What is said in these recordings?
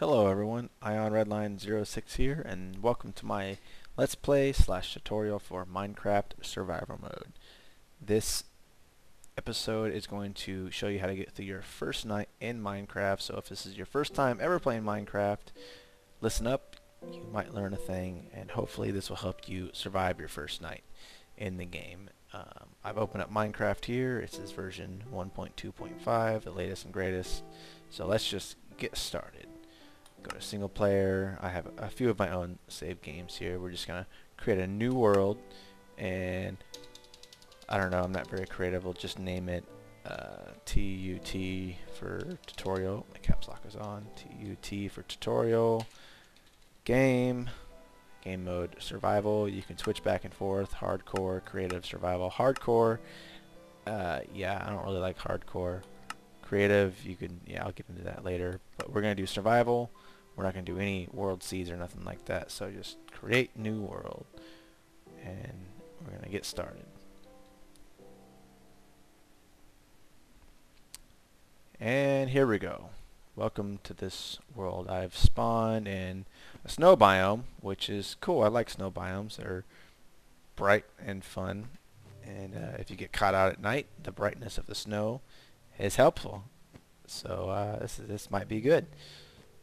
Hello everyone, IonRedline06 here, and welcome to my Let's Play / tutorial for Minecraft Survival Mode. This episode is going to show you how to get through your first night in Minecraft, so if this is your first time ever playing Minecraft, listen up, you might learn a thing, and hopefully this will help you survive your first night in the game. I've opened up Minecraft here. It says version 1.2.5, the latest and greatest, so let's just get started. Go to single player. I have a few of my own save games here. We're just gonna create a new world, and I don't know, I'm not very creative. We'll just name it TUT for tutorial. My caps lock is on. TUT for tutorial. Game mode survival. You can switch back and forth. Hardcore, creative, survival. Hardcore. Yeah, I don't really like hardcore. Creative, you can, yeah, I'll get into that later. But we're gonna do survival. We're not going to do any world seeds or nothing like that, so just create new world, and we're going to get started. And here we go. Welcome to this world. I've spawned in a snow biome, which is cool. I like snow biomes. They're bright and fun, and if you get caught out at night, the brightness of the snow is helpful. So this might be good.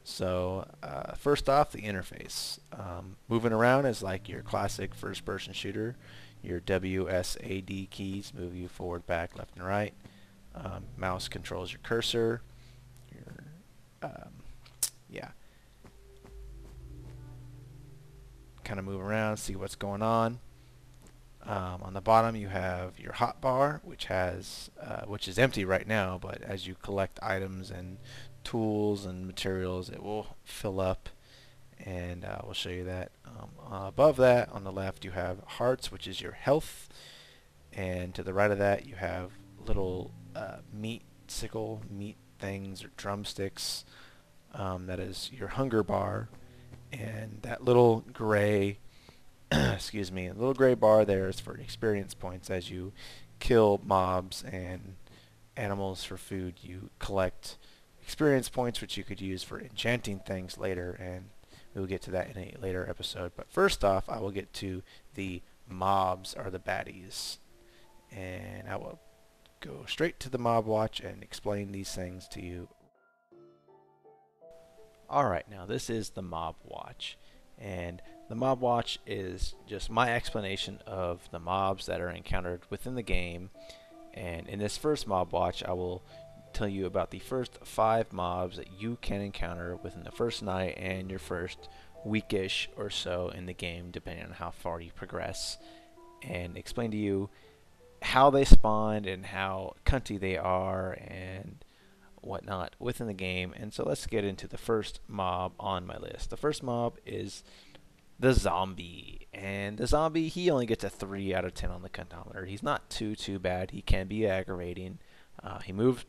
So first off, the interface. Moving around is like your classic first-person shooter. Your WSAD keys move you forward, back, left, and right. Mouse controls your cursor. Yeah. Kind of move around, see what's going on. On the bottom, you have your hotbar, which is empty right now, but as you collect items and tools and materials, it will fill up, and we'll show you that. Above that, on the left, you have hearts, which is your health, and to the right of that, you have little meat things or drumsticks. That is your hunger bar, and that little gray excuse me, a little gray bar there is for experience points. As you kill mobs and animals for food, you collect experience points, which you could use for enchanting things later, and we'll get to that in a later episode. But first off, I will get to the mobs, or the baddies, and I will go straight to the mob watch and explain these things to you. Alright, now this is the mob watch, and the mob watch is just my explanation of the mobs that are encountered within the game. And in this first mob watch, I will tell you about the first 5 mobs that you can encounter within the first night and your first weekish or so in the game, depending on how far you progress, and explain to you how they spawned and how cunty they are and whatnot within the game. And so let's get into the first mob on my list. The first mob is the zombie, and the zombie, he only gets a 3 out of 10 on the cuntometer. He's not too bad. He can be aggravating. He moves,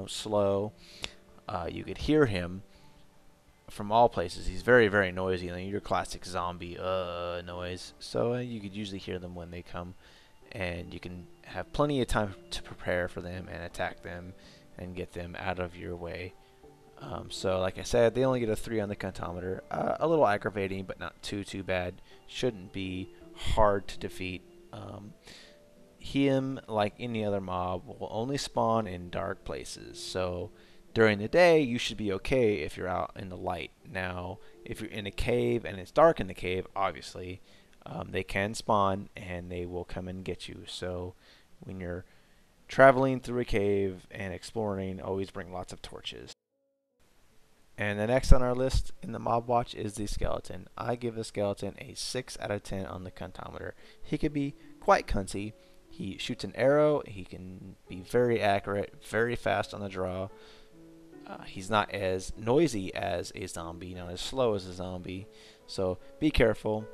slow. You could hear him from all places. He's very noisy, like your classic zombie noise. So you could usually hear them when they come, and you can have plenty of time to prepare for them and attack them and get them out of your way. So like I said, they only get a 3 on the cuntometer. A little aggravating, but not too bad. Shouldn't be hard to defeat. Him, like any other mob, will only spawn in dark places. So during the day, you should be okay if you're out in the light. Now, if you're in a cave and it's dark in the cave, obviously, they can spawn and they will come and get you. So when you're traveling through a cave and exploring, always bring lots of torches. And the next on our list in the mob watch is the skeleton. I give the skeleton a 6 out of 10 on the cuntometer. He could be quite cunty. He shoots an arrow. He can be very accurate, very fast on the draw. He's not as noisy as a zombie, not as slow as a zombie. So be careful.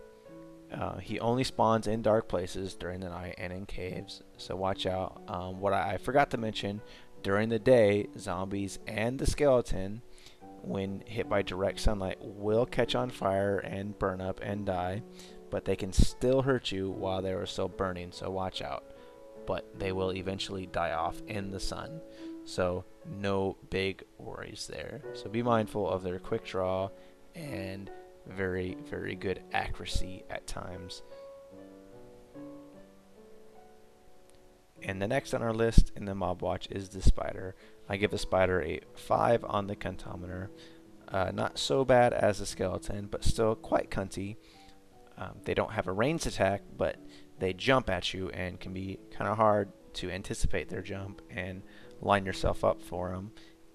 He only spawns in dark places during the night and in caves, so watch out. What I forgot to mention, during the day, zombies and the skeleton, when hit by direct sunlight, will catch on fire and burn up and die, but they can still hurt you while they are still burning, so watch out. But they will eventually die off in the sun. So no big worries there. So be mindful of their quick draw and very, very good accuracy at times. And the next on our list in the mob watch is the spider. I give the spider a 5 on the cuntometer. Not so bad as the skeleton, but still quite cunty. They don't have a ranged attack, but they jump at you and can be kind of hard to anticipate their jump and line yourself up for them.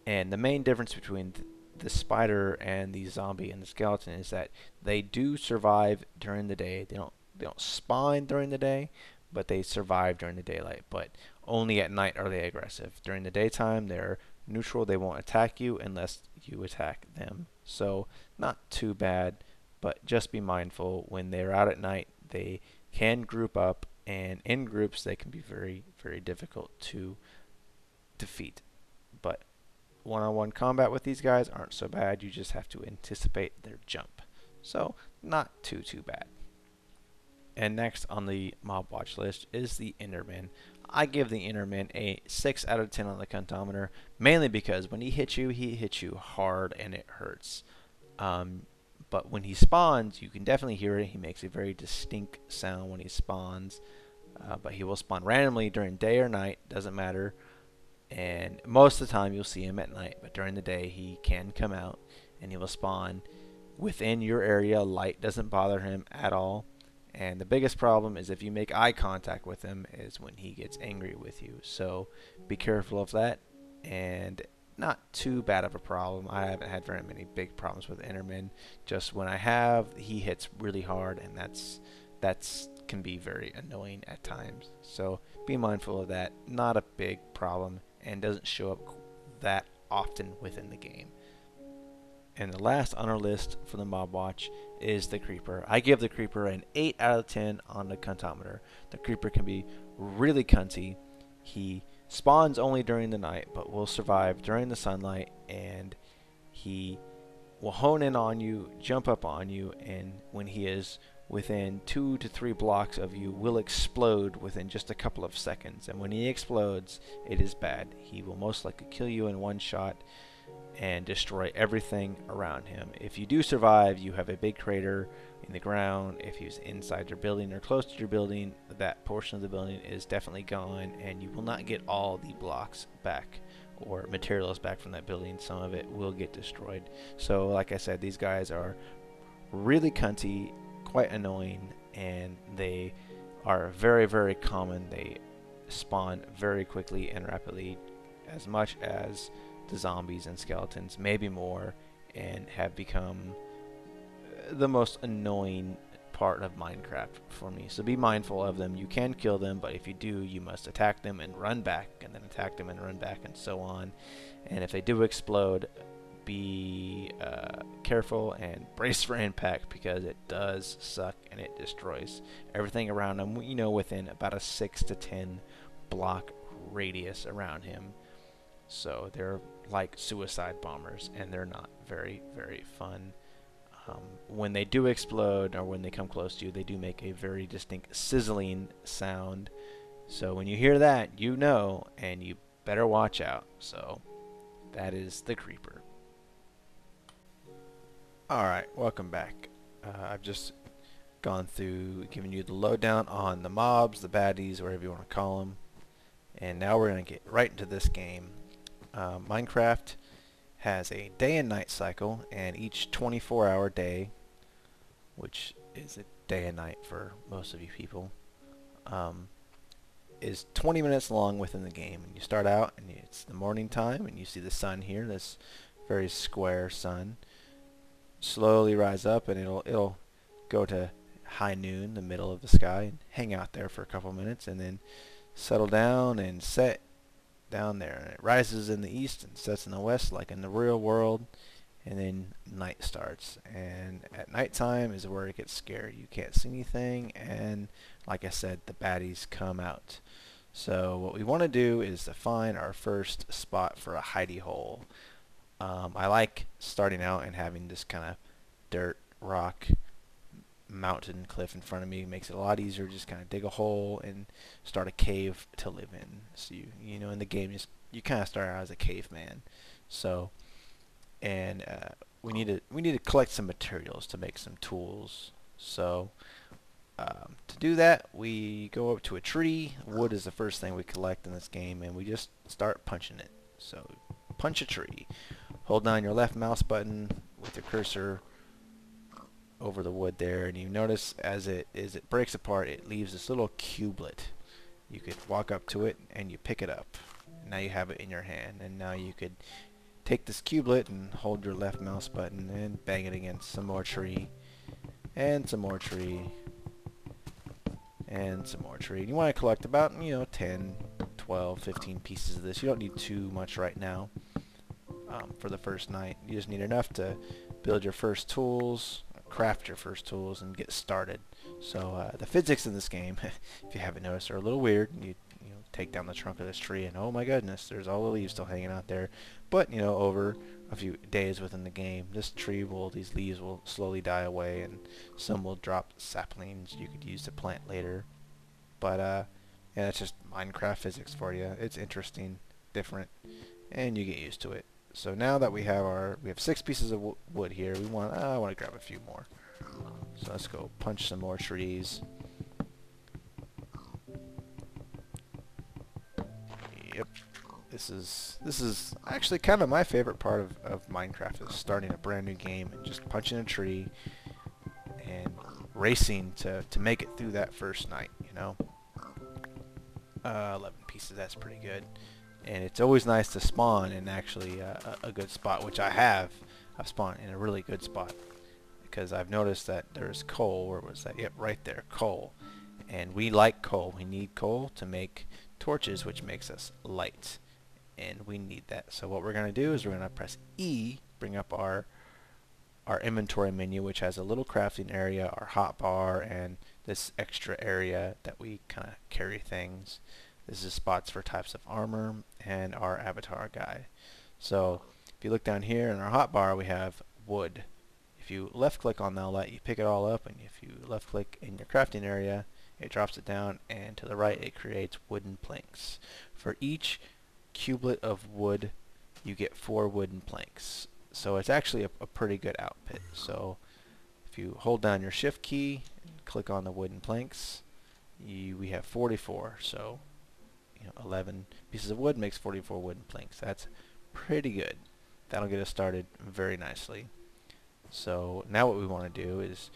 And the main difference between the spider and the zombie and the skeleton is that they do survive during the day. They don't spawn during the day, but they survive during the daylight. But only at night are they aggressive. During the daytime, they're neutral. They won't attack you unless you attack them. So not too bad, but just be mindful when they're out at night. They can group up, and in groups they can be very, very difficult to defeat. But one-on-one combat with these guys aren't so bad. You just have to anticipate their jump. So not too bad. And next on the mob watch list is the Enderman. I give the Enderman a 6 out of 10 on the cuntometer, mainly because when he hits you hard and it hurts. But when he spawns, you can definitely hear it. He makes a very distinct sound when he spawns. But he will spawn randomly during day or night, doesn't matter. And most of the time you'll see him at night, but during the day he can come out and he will spawn within your area. Light doesn't bother him at all. And the biggest problem is if you make eye contact with him is when he gets angry with you. So be careful of that. And not too bad of a problem. I haven't had very many big problems with Enderman. Just when I have, he hits really hard, and that's can be very annoying at times. So be mindful of that. Not a big problem and doesn't show up that often within the game. And the last on our list for the mob watch is the creeper. I give the creeper an 8 out of 10 on the cuntometer. The creeper can be really cunty. He spawns only during the night, but will survive during the sunlight, and he will hone in on you, jump up on you, and when he is within 2 to 3 blocks of you, will explode within just a couple of seconds. And when he explodes, it is bad. He will most likely kill you in one shot and destroy everything around him. If you do survive, you have a big crater in the ground. If he's inside your building or close to your building, that portion of the building is definitely gone, and you will not get all the blocks back or materials back from that building. Some of it will get destroyed. So like I said, these guys are really cunty, quite annoying, and they are very, very common. They spawn very quickly and rapidly, as much as the zombies and skeletons, maybe more, and have become the most annoying part of Minecraft for me. So be mindful of them. You can kill them, but if you do, you must attack them and run back, and then attack them and run back, and so on. And if they do explode, be careful and brace for impact, because it does suck and it destroys everything around them, you know, within about a 6 to 10 block radius around him. So they're like suicide bombers, and they're not very, very fun. When they do explode, or when they come close to you, they do make a very distinct sizzling sound. So when you hear that, you know, and you better watch out. So that is the creeper. Alright, welcome back. I've just gone through giving you the lowdown on the mobs, the baddies, whatever you want to call them. And now we're going to get right into this game. Minecraft has a day and night cycle, and each 24-hour day, which is a day and night for most of you people, is 20 minutes long within the game. And you start out, and it's the morning time, and you see the sun here, this very square sun, slowly rise up, and it'll go to high noon, the middle of the sky, and hang out there for a couple minutes, and then settle down and set down there. And it rises in the east and sets in the west, like in the real world, and then night starts. And at nighttime is where it gets scary. You can't see anything, and like I said, the baddies come out. So what we want to do is to find our first spot for a hidey hole. I like starting out and having this kind of dirt, rock, mountain cliff in front of me. It makes it a lot easier. Just kind of dig a hole and start a cave to live in. So you know, in the game, just you kind of start out as a caveman. So, and we need to collect some materials to make some tools. So to do that, we go up to a tree. Wood is the first thing we collect in this game, and we just start punching it. So punch a tree. Hold down your left mouse button with your cursor over the wood there, and you notice as it breaks apart, it leaves this little cubelet. You could walk up to it and you pick it up. Now you have it in your hand, and now you could take this cubelet and hold your left mouse button and bang it against some more tree, and some more tree, and some more tree. You want to collect about 10, 12, 15 pieces of this. You don't need too much right now for the first night. You just need enough to build your first tools, craft your first tools, and get started. So the physics in this game, if you haven't noticed, are a little weird. You take down the trunk of this tree, and oh my goodness, there's all the leaves still hanging out there. But over a few days within the game, these leaves will slowly die away, and some will drop saplings you could use to plant later. But yeah, it's just Minecraft physics for you. It's interesting, different, and you get used to it. So now that we have 6 pieces of wood here, I want to grab a few more. So let's go punch some more trees. Yep. This is actually kind of my favorite part of Minecraft, is starting a brand new game and just punching a tree and racing to make it through that first night, 11 pieces, that's pretty good. And it's always nice to spawn in actually a good spot, which I have. I've spawned in a really good spot because I've noticed that there's coal. Where was that? Yep, right there, coal. And we like coal. We need coal to make torches, which makes us light. And we need that. So what we're going to do is we're going to press E, bring up our inventory menu, which has a little crafting area, our hotbar, and this extra area that we kind of carry things. This is spots for types of armor and our avatar guy. So if you look down here in our hotbar, we have wood. If you left click on that, you pick it all up, and if you left click in your crafting area, it drops it down, and to the right it creates wooden planks. For each cubelet of wood, you get 4 wooden planks. So it's actually a pretty good outfit. So if you hold down your shift key and click on the wooden planks, we have 44. So 11 pieces of wood makes 44 wooden planks. That's pretty good. That'll get us started very nicely. So now what we want to do is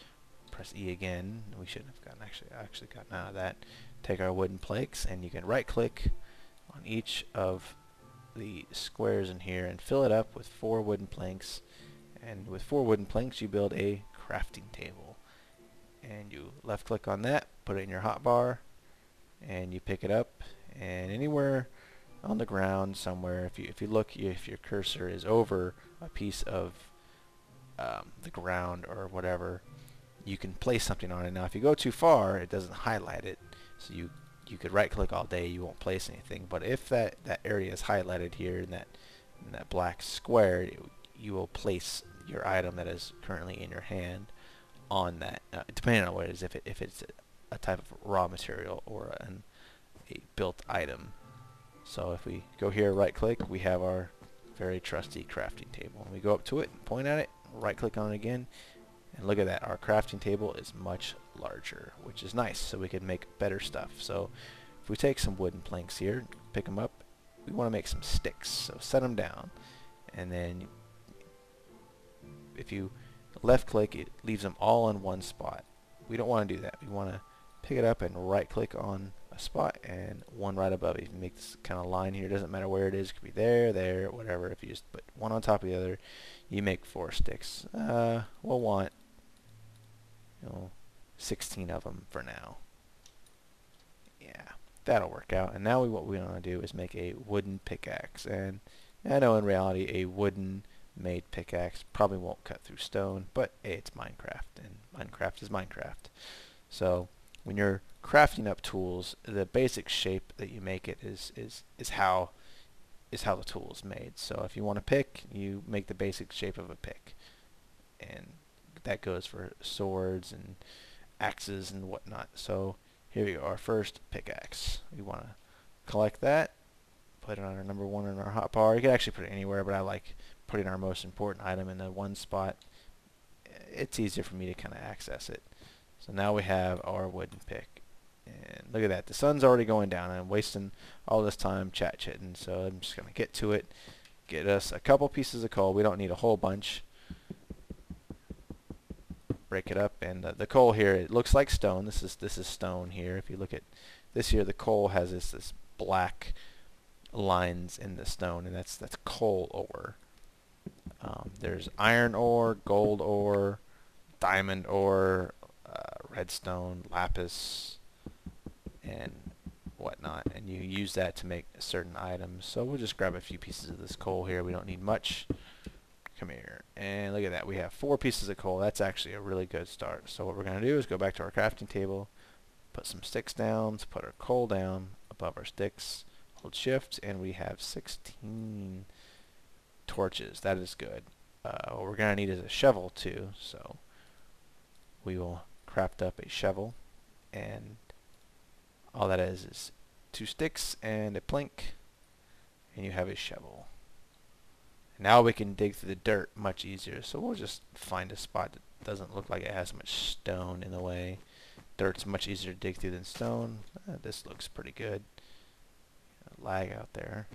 press E again. We shouldn't have actually gotten out of that. Take our wooden planks, and you can right click on each of the squares in here and fill it up with 4 wooden planks. And with 4 wooden planks, you build a crafting table. And you left click on that, put it in your hotbar, and you pick it up, and anywhere on the ground somewhere, if your cursor is over a piece of the ground or whatever, you can place something on it. Now if you go too far, it doesn't highlight it, so you could right click all day, you won't place anything. But if that area is highlighted here in that black square, you will place your item that is currently in your hand on that, depending on what it is, if it's a type of raw material or a built item. So if we go here, right click, we have our very trusty crafting table. And we go up to it and point at it, right click on it again, and look at that, our crafting table is much larger, which is nice, so we can make better stuff. So if we take some wooden planks here, pick them up, we want to make some sticks, so set them down, and then if you left click, it leaves them all in one spot. We don't want to do that. We want to pick it up and right click on a spot and one right above it. If you make this kind of line here, it doesn't matter where it is, it could be there, whatever. If you just put one on top of the other, you make 4 sticks. We'll want 16 of them for now. Yeah, that'll work out. And now what we want to do is make a wooden pickaxe. And I know in reality a wooden made pickaxe probably won't cut through stone, but hey, it's Minecraft, and Minecraft is Minecraft. So when you're crafting up tools, the basic shape that you make it is how the tool is made. So if you want a pick, you make the basic shape of a pick, and that goes for swords and axes and whatnot. So here we go, our first pickaxe. We want to collect that, put it on our number 1 in our hotbar. You could actually put it anywhere, but I like putting our most important item in the one spot. It's easier for me to kind of access it. So now we have our wooden pick. And look at that. The sun's already going down. I'm wasting all this time chat-chitting, so I'm just going to get to it. Get us a couple pieces of coal. We don't need a whole bunch. Break it up, and the coal here, it looks like stone. This is stone here. If you look at this here, the coal has this black lines in the stone, and that's coal ore. There's iron ore, gold ore, diamond ore, redstone, lapis, and whatnot, and you use that to make certain items. So we'll just grab a few pieces of this coal here. We don't need much. Come here, and look at that. We have 4 pieces of coal. That's actually a really good start. So what we're going to do is go back to our crafting table, put some sticks down, put our coal down above our sticks, hold shift, and we have 16 torches. That is good. What we're going to need is a shovel too, so we will craft up a shovel, and all that is 2 sticks and a plank, and you have a shovel. Now we can dig through the dirt much easier, so we'll just find a spot that doesn't look like it has much stone in the way. Dirt's much easier to dig through than stone. This looks pretty good. Lag out there.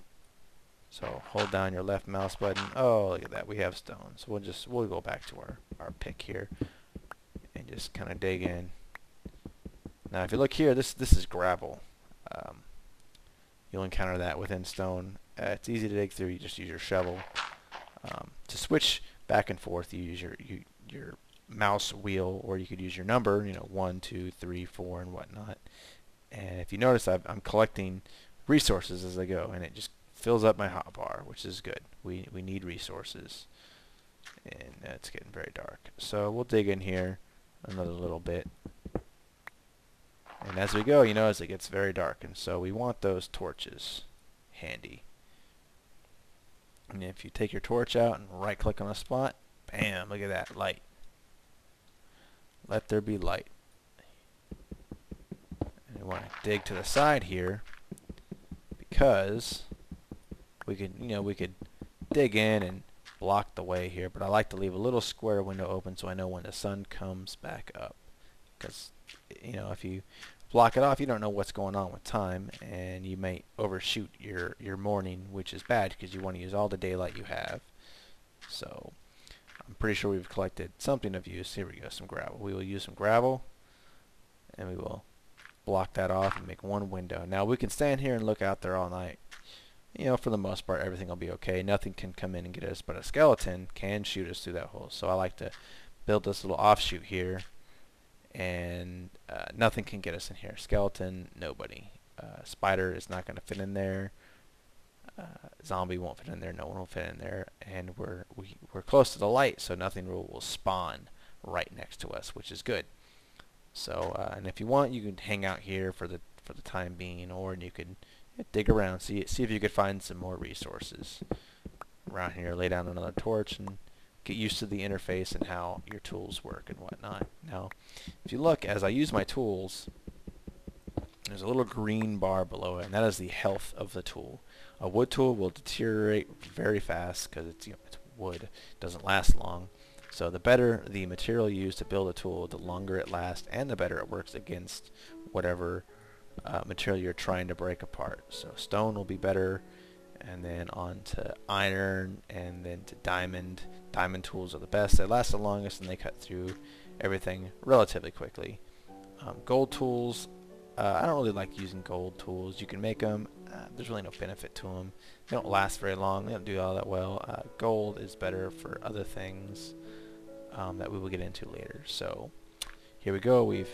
So hold down your left mouse button. Oh, look at that. We have stone. So we'll go back to our pick here and just kind of dig in. Now if you look here, this is gravel. You'll encounter that within stone. It's easy to dig through. You just use your shovel. To switch back and forth, you use your mouse wheel, or you could use your number, 1, 2, 3, 4, and whatnot. And if you notice, I'm collecting resources as I go, and it just fills up my hotbar, which is good. We need resources, and it's getting very dark. So we'll dig in here another little bit. And as we go, as it gets very dark, and so we want those torches handy. And if you take your torch out and right click on a spot, bam, look at that, light. Let there be light. And we want to dig to the side here because we could dig in and block the way here, but I like to leave a little square window open so I know when the sun comes back up. Because if you block it off, you don't know what's going on with time, and you may overshoot your morning, which is bad because you want to use all the daylight you have. So I'm pretty sure we've collected something of use. Here we go, some gravel. We will use some gravel, and we will block that off and make one window. Now we can stand here and look out there all night. For the most part, everything will be okay. Nothing can come in and get us, but a skeleton can shoot us through that hole. So I like to build this little offshoot here, and nothing can get us in here. Skeleton, nobody. Spider is not going to fit in there. Zombie won't fit in there. No one will fit in there. And we're close to the light, so nothing will spawn right next to us, which is good. So and if you want, you can hang out here for the time being, or you can dig around, see if you could find some more resources around here. Lay down another torch and get used to the interface and how your tools work and whatnot. Now, if you look, as I use my tools, there's a little green bar below it, and that is the health of the tool. A wood tool will deteriorate very fast because it's wood. It doesn't last long. So the better the material used to build a tool, the longer it lasts, and the better it works against whatever material you're trying to break apart. So stone will be better, and then on to iron, and then to diamond. Diamond tools are the best. They last the longest, and they cut through everything relatively quickly. Gold tools, I don't really like using gold tools. You can make them. There's really no benefit to them. They don't last very long. They don't do all that well. Gold is better for other things that we will get into later. So here we go. We've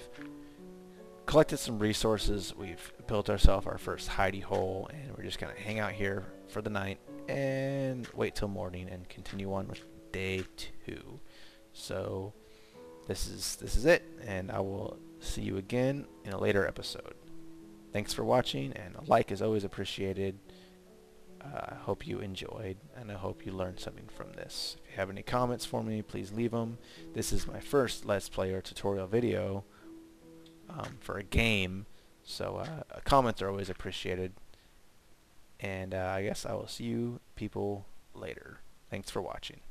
collected some resources. We've built ourselves our first hidey hole, and we're just going to hang out here for the night and wait till morning and continue on with day 2. So this is it, and I will see you again in a later episode. Thanks for watching, and a like is always appreciated. I hope you enjoyed, and I hope you learned something from this. If you have any comments for me, please leave them. This is my first Let's Play or tutorial video for a game, so comments are always appreciated. and I guess I will see you people later. Thanks for watching.